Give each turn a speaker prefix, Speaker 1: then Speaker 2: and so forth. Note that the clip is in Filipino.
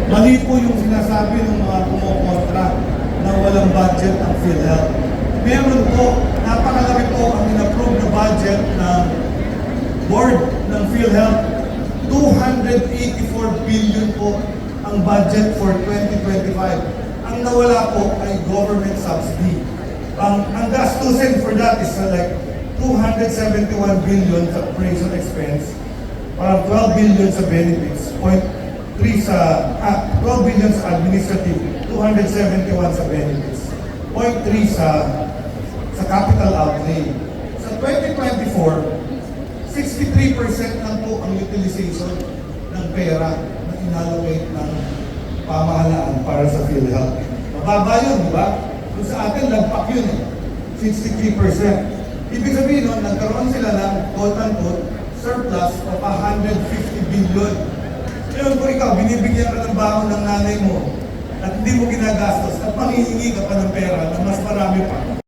Speaker 1: Mali po yung sinasabi ng mga kumokontra na walang budget ang PhilHealth. Meron po, napakalaki po ang in-approve na budget ng board ng PhilHealth. 284 billion po ang budget for 2025. Ang nawala po ay government subsidy. Ang gastusin for that is like 271 billion sa operation expense, parang 12 billion sa benefits, 12 billion sa administrative, 271 sa benefits, 0.3 sa capital outlay. Sa 2024, 63% lang po ang utilization ng pera na inallocate ng pamahalaan para sa PhilHealth. Mababa yun, di ba? Kung sa atin, lagpak yun eh. 63%. Ibig sabihin nun, nagkaroon sila ng quote-unquote surplus of 150 billion. Ngayon kung ikaw, binibigyan ka ng baon ng nanay mo at hindi mo ginagastos at manghihingi ka pa ng pera na mas marami pa.